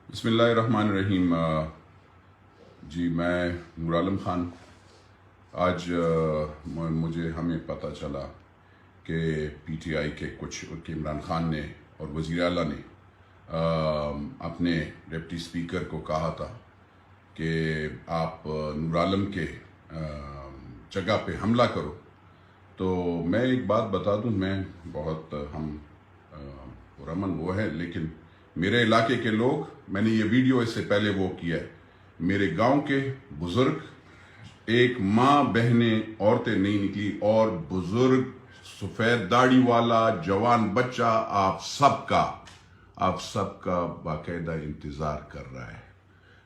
بسم اللہ الرحمن الرحیم۔ جی میں نور عالم خان۔ آج ہمیں پتہ چلا کہ پی ٹی آئی کے کچھ عمران خان نے اور وزیر اعلیٰ نے اپنے ڈپٹی اسپیکر کو کہا تھا کہ آپ نور عالم کے جگہ پہ حملہ کرو۔ تو میں ایک بات بتا دوں، میں بہت پرامن وہ ہے، لیکن میرے علاقے کے لوگ، میں نے یہ ویڈیو اس سے پہلے وہ کیا ہے، میرے گاؤں کے بزرگ، ایک ماں بہنیں عورتیں نہیں نکلی، اور بزرگ، سفید داڑھی والا، جوان بچہ، آپ سب کا باقاعدہ انتظار کر رہا ہے۔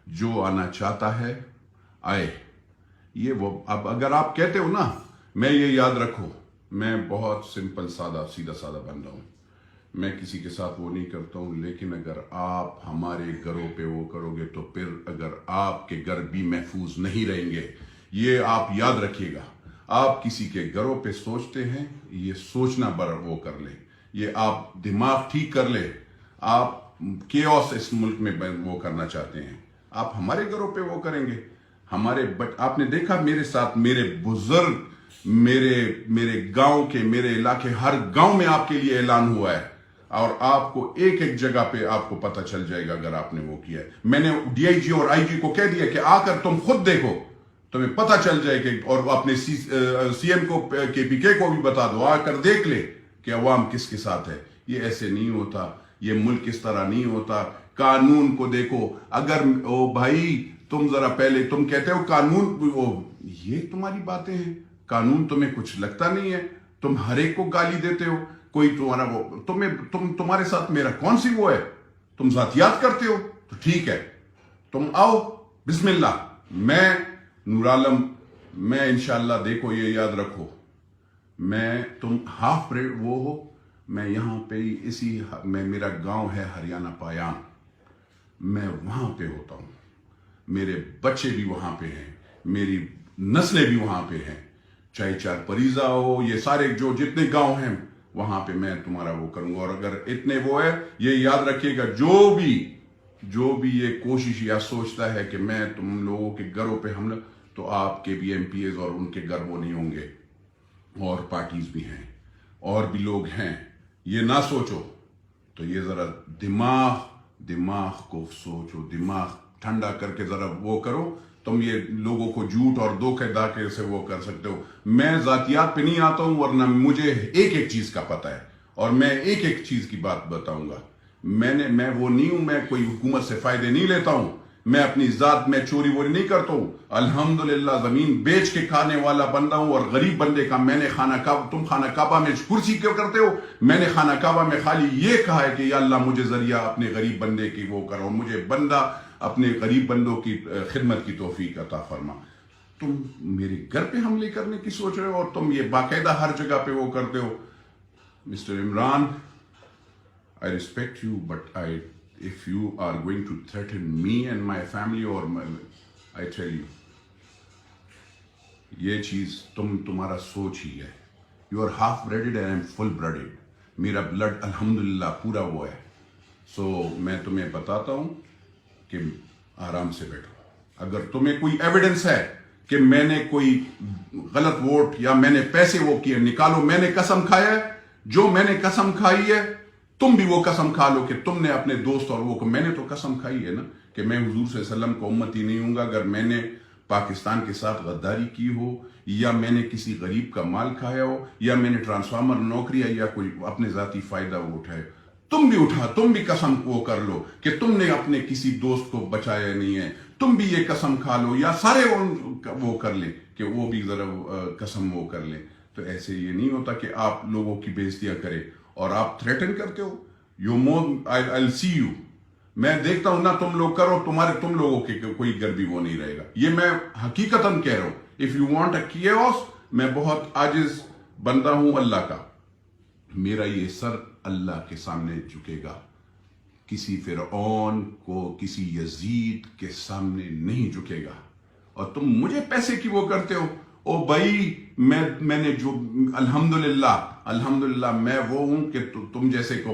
جو آنا چاہتا ہے آئے۔ یہ وہ، اب اگر آپ کہتے ہو نا، میں یہ یاد رکھو، میں بہت سمپل سیدھا سادہ بندہ ہوں، میں کسی کے ساتھ وہ نہیں کرتا ہوں، لیکن اگر آپ ہمارے گھروں پہ وہ کرو گے تو پھر اگر آپ کے گھر بھی محفوظ نہیں رہیں گے، یہ آپ یاد رکھیے گا۔ آپ کسی کے گھروں پہ سوچتے ہیں، یہ سوچنا وہ کر لیں، یہ آپ دماغ ٹھیک کر لیں۔ آپ کیوس اس ملک میں وہ کرنا چاہتے ہیں، آپ ہمارے گھروں پہ وہ کریں گے۔ آپ نے دیکھا میرے ساتھ، میرے بزرگ، میرے گاؤں کے، میرے علاقے، ہر گاؤں میں آپ کے لیے اعلان ہوا ہے، اور آپ کو ایک جگہ پہ آپ کو پتہ چل جائے گا اگر آپ نے وہ کیا ہے۔ میں نے ڈی آئی جی اور آئی جی کو کہہ دیا کہ آ کر تم خود دیکھو، تمہیں پتہ چل جائے کہ، اور اپنے سی ایم کو، کے پی کے کو بھی بتا دو، آ کر دیکھ لے کہ عوام کس کے ساتھ ہے۔ یہ ایسے نہیں ہوتا، یہ ملک اس طرح نہیں ہوتا۔ قانون کو دیکھو، اگر بھائی تم ذرا پہلے تم کہتے ہو قانون، یہ تمہاری باتیں ہیں، قانون تمہیں کچھ لگتا نہیں ہے، تم ہر ایک کو گالی دیتے ہو، کوئی تمہارا وہ تمہارے ساتھ میرا کون سی وہ ہے؟ تم ذاتیات کرتے ہو تو ٹھیک ہے، تم آؤ، بسم اللہ۔ میں نور عالم، میں انشاءاللہ، دیکھو یہ یاد رکھو، تم ہاف بریڈ وہ ہو، میں یہاں پہ میں، میرا گاؤں ہے ہریانہ پایان، میں وہاں پہ ہوتا ہوں، میرے بچے بھی وہاں پہ ہیں، میری نسلیں بھی وہاں پہ ہیں، چاہے چار پریزہ ہو، یہ سارے جو جتنے گاؤں ہیں وہاں پہ میں تمہارا وہ کروں گا۔ اور اگر اتنے وہ ہے، یہ یاد رکھیے گا، جو بھی یہ کوشش یا سوچتا ہے کہ میں تم لوگوں کے گھروں پہ حملہ، تو آپ کے بھی ایم پی ایز اور ان کے گھر وہ نہیں ہوں گے، اور پارٹیز بھی ہیں، اور بھی لوگ ہیں، یہ نہ سوچو۔ تو یہ ذرا دماغ کو سوچو، دماغ ٹھنڈا کر کے ذرا وہ کرو۔ تم یہ لوگوں کو جھوٹ اور دھوکے دھاکے سے وہ کر سکتے ہو۔ میں ذاتیات پہ نہیں آتا ہوں، ورنہ مجھے ایک چیز کا پتہ ہے، اور میں ایک چیز کی بات بتاؤں گا۔ میں وہ نہیں ہوں، میں کوئی حکومت سے فائدے نہیں لیتا ہوں، میں اپنی ذات میں چوری ووری نہیں کرتا ہوں۔ الحمدللہ زمین بیچ کے کھانے والا بندہ ہوں، اور غریب بندے کا میں نے تم خانہ کعبہ میں کرسی کیوں کرتے ہو؟ میں نے خانہ کعبہ میں خالی یہ کہا ہے کہ یا اللہ مجھے ذریعہ اپنے غریب بندے کی وہ کرو، مجھے بندہ اپنے غریب بندوں کی خدمت کی توفیق عطا فرما۔ تم میرے گھر پہ حملے کرنے کی سوچ رہے ہو، اور تم یہ باقاعدہ ہر جگہ پہ وہ کرتے ہو۔ Mister Imran, I respect you, but if you are going to threaten me and my family, or I tell you, یہ چیز تمہارا سوچ ہی ہے۔ You are half blooded and I am full blooded. میرا بلڈ الحمدللہ پورا وہ ہے۔ سو میں تمہیں بتاتا ہوں کہ آرام سے بیٹھو۔ اگر تمہیں کوئی ایویڈنس ہے کہ میں نے کوئی غلط ووٹ یا میں نے پیسے وہ کیے، نکالو۔ میں نے قسم کھایا ہے، جو میں نے قسم کھائی ہے، تم بھی وہ قسم کھا لو کہ تم نے اپنے دوست اور وہ، میں نے تو قسم کھائی ہے نا کہ میں حضور صلی اللہ علیہ وسلم کو امتی نہیں ہوں گا۔ اگر میں نے پاکستان کے ساتھ غداری کی ہو، یا میں نے کسی غریب کا مال کھایا ہو، یا میں نے ٹرانسفارمر نوکری یا کوئی اپنے ذاتی فائدہ وہ اٹھائے، تم بھی قسم وہ کر لو کہ تم نے اپنے کسی دوست کو بچایا نہیں ہے، تم بھی یہ قسم کھا لو، یا سارے وہ کر لیں کہ وہ بھی ذرا قسم وہ کر لیں۔ تو ایسے یہ نہیں ہوتا کہ آپ لوگوں کی بےعزتیاں کریں اور آپ تھریٹن کرتے ہو۔ I'll see you۔ میں دیکھتا ہوں نا تم لوگ کرو، تم لوگوں کے کوئی گھر بھی وہ نہیں رہے گا، یہ میں حقیقتاً کہہ رہا ہوں۔ If you want a chaos، میں بہت عاجز بندہ ہوں اللہ کا، میرا یہ سر اللہ کے سامنے جھکے گا، کسی فرعون کو، کسی یزید کے سامنے نہیں جھکے گا۔ اور تم مجھے پیسے کی وہ کرتے ہو، او بھائی میں نے جو الحمدللہ میں وہ ہوں کہ تم جیسے کو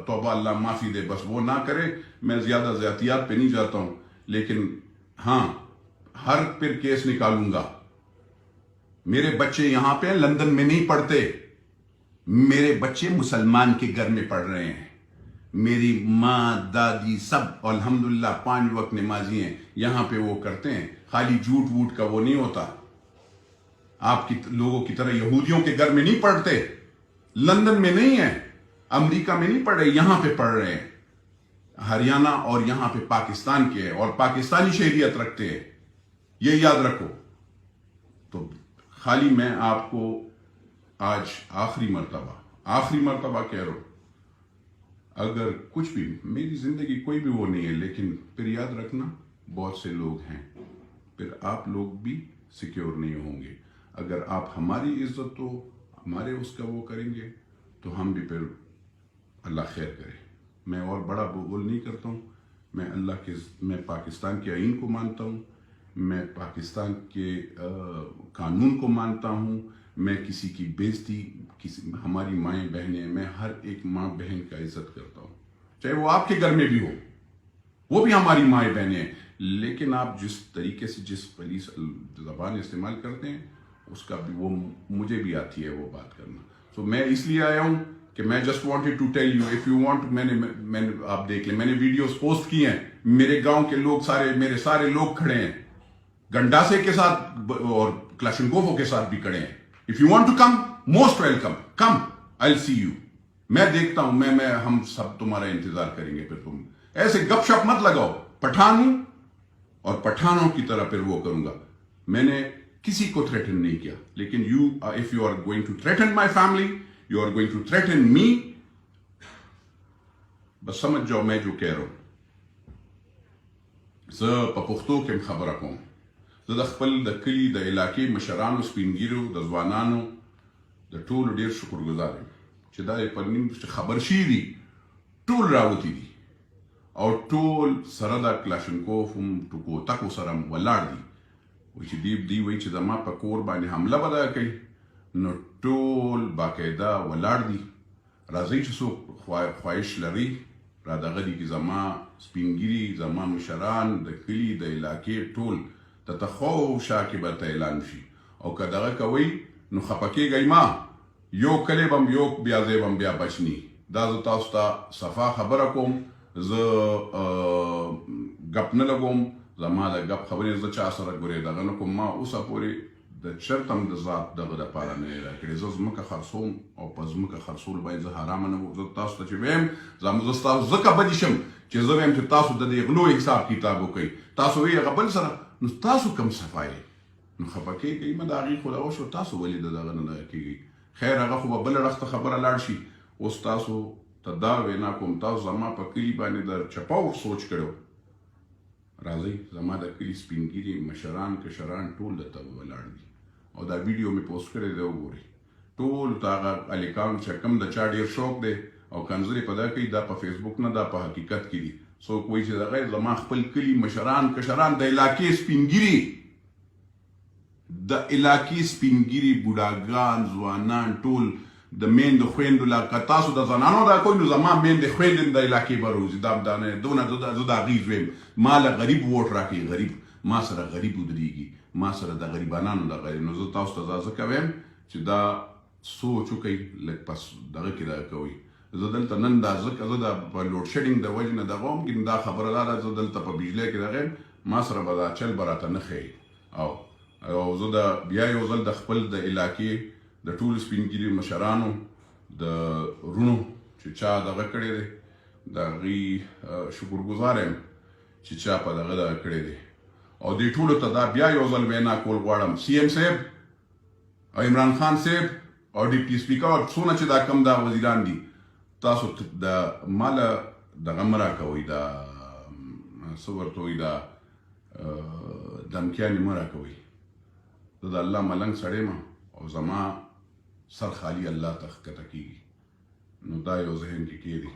توبہ اللہ معافی دے، بس وہ نہ کرے. میں زیادہ زیادتیات پہ نہیں جاتا ہوں، لیکن ہاں ہر پھر کیس نکالوں گا. میرے بچے یہاں پہ لندن میں نہیں پڑھتے، میرے بچے مسلمان کے گھر میں پڑھ رہے ہیں. میری ماں دادی سب الحمدللہ 5 وقت نمازی ہیں. یہاں پہ وہ کرتے ہیں، خالی جھوٹ ووٹ کا وہ نہیں ہوتا. آپ کی لوگوں کی طرح یہودیوں کے گھر میں نہیں پڑھتے، لندن میں نہیں ہیں، امریکہ میں نہیں پڑھ رہے، یہاں پہ پڑھ رہے ہیں. ہریانہ اور یہاں پہ پاکستان کے ہیں اور پاکستانی شہریت رکھتے ہیں، یہ یاد رکھو. تو خالی میں آپ کو آج آخری مرتبہ کہہ رہا ہوں، اگر کچھ بھی میری زندگی کوئی بھی وہ نہیں ہے، لیکن پھر یاد رکھنا بہت سے لوگ ہیں، پھر آپ لوگ بھی سیکیور نہیں ہوں گے. اگر آپ ہماری عزت تو ہمارے اس کا وہ کریں گے تو ہم بھی پھر اللہ خیر کرے. میں اور بڑا بول نہیں کرتا ہوں. میں پاکستان کے آئین کو مانتا ہوں، میں پاکستان کے قانون کو مانتا ہوں. میں کسی کی بےزتی، ہماری مائیں بہنیں، میں ہر ایک ماں بہن کا عزت کرتا ہوں، چاہے وہ آپ کے گھر میں بھی ہو، وہ بھی ہماری مائیں بہنیں ہیں. لیکن آپ جس طریقے سے جس پلیس زبان استعمال کرتے ہیں اس کا بھی وہ مجھے بھی آتی ہے وہ بات کرنا. سو میں اس لیے آیا ہوں کہ میں just wanted to tell you if you want. میں نے آپ دیکھ لیں، میں نے ویڈیوز پوسٹ کی ہیں. میرے گاؤں کے لوگ میرے سارے لوگ کھڑے ہیں، گنڈاسے کے ساتھ اور کلاشنکوفوں کے ساتھ بھی کھڑے ہیں. If you want to come, most welcome, come, I will see you. میں دیکھتا ہوں، ہم سب تمہارا انتظار کریں گے. پھر تم ایسے گپ شپ مت لگاؤ. پٹھان ہوں اور پٹھانوں کی طرح پھر وہ کروں گا. میں نے کسی کو تھریٹن نہیں کیا، لیکن if you are going to threaten my family, you are going to threaten me. بس سمجھ جاؤ میں جو کہہ رہا ہوں. زه په پښتو کې خبره کوم. زه د خپل د کلي د علاقې مشرانو، سپینګیرو، د ځوانانو د ټولو ډېر شکرګزار یم چې دا په نیم خبر شي دي، ټول راوتی دي او ټول سره د کلاشنکوف هم ټکو سره ولاړ دي. وایي چې دی وایي چې زما په کور باندې حمله به دا کوي، نو ټول باقاعده ولاړ دي. راځئ چې څوک خواهش لري را دغه دي کې زما سپینګیري، زما مشران د کلي د علاقې ټول ته تخوا شا کې به ته اعلان شي. او که دغه کوئ نو خفه کېږئ ما، یو کلی بم یو بیا ځای بم بیا بچني. دا زه تاسو ته صفا خبره کوم، زه ګپ نه لګوم. زما د ګپ خبرې زه چا سره ګورې دغه نه کوم. ما اوسه پورې د چرته هم د ذات دغه دپاره نه یې راکړې. زه ځمکه خرڅوم او په ځمکه خرڅول باید زه حرامه نه وم. زه تاسو ته چې ویم زه ستاسو ځکه بدي شم چې زه ویم چې تاسو د دې غلو حساب کتاب وکئ. تاسو وایي هغه بل سره، نو تاسو کم صفا یې، نو خفه کېږئ مه. د هغې خو دغه شو، تاسو ولې د دغه نه دغه کېږئ؟ خیر هغه خو به بله اړخ ته خبره لاړ شي. اوس تاسو ته دا وینا کوم، تاسو زما په کلي باندې د چپاو سوچ کړو. راځئ زما د کلي سپینګیري مشران کشران ټول دلته ولاړ دي او دا ویډیو مې پوسټ کړی دی، وګورئ. ټول ته هغه هلکان چې کوم د چا ډېر شوق دی او کنځلې په دا کوي، دا په فیسبوک نه، دا په حقیقت کې دي. څوک وایي چې دغه زما خپل کلي مشران کشران د علاقې سپینګیري، د علاقې سپینګیري بوډاګان ځوانان ټول د میندو خویندو که تاسو د زنانو دا کوئ نو زما میندې خویندې د علاقې به روزي. دا نه دونه زه د هغې زوی یم. ما له غریب ووټ راکوي، غریب ما سره غریب ودرېږي، ما سره د غریبانانو دغه. نو زه تاسو ته دا ځکه ویم چې دا سوچ وکئ، لږ پس دغه کې دغه کوئ. زه دلته نن دا ځکه زه د په لوډ شیډینګ د وجې نه دغه وم، دا خبره دا ده زه دلته په بجلی کې دغه یم، ما سره به دا چل به راته نه ښیي. او زه د بیا یو ځل د خپل د علاقې د ټولو سپینګیري مشرانو د رونو چې چا دغه کړی دی د هغې شکرګزار یم چې چا په دغه دغه کړی دی. او دې ټولو ته دا بیا you ځل Veena cool غواړم، C M صاحب او عمران خان صاحب او ډیپټي سپیکر او څونه چې دا کم دا وزیران دي، تاسو د ماله دغه مه راکوئ، دا څه ورته وایي، دا دمکیانې مه راکوئ. زه د الله ملنګ سړی یم او زما سر خالی الله ته ښکته کېږي. نو دا یو ذهن کې کېږي،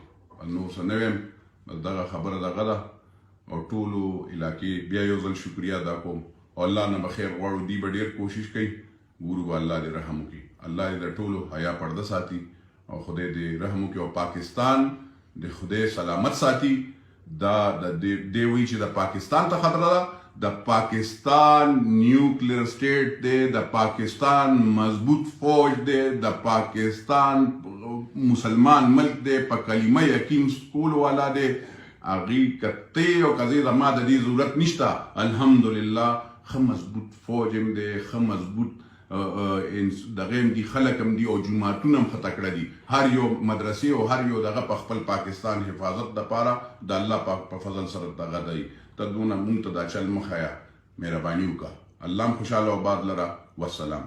نور څه نه ویم. بس دغه خبره دغه ده او ټولو علاقې بیا یو ځل شکریه ادا کوم او الله نه به خیر غواړو. دوی به ډېر کوشش کوي ګورو الله دې رحم وکړي، الله دې د ټولو حیا پرده ساتي او خدای دې رحم وکړي او پاکستان د خدای سلامت ساتي. دا د دی وی چې د پاکستان ته خطره ده، د پاکستان نیوکلیر سټیټ دی، د پاکستان مضبوط فوج دی، د پاکستان مسلمان ملک دی، په کلمه یقین کولو والا دی. هغې کتی او کزی زما د دې ضرورت نشته. الحمدلله ښه مضبوط فوج هم دی، ښه مضبوط دغه هم دي، خلک هم دي او جوماتونه هم ښه تکړه دي. هر یو مدرسې او هر یو دغه په خپل پاکستان حفاظت دپاره د الله پاک په فضل سره دغه دی. ته دونه مونږ ته دا چل مه ښیه، مهرباني وکړه. الله هم خوشحاله او آباد لره. والسلام.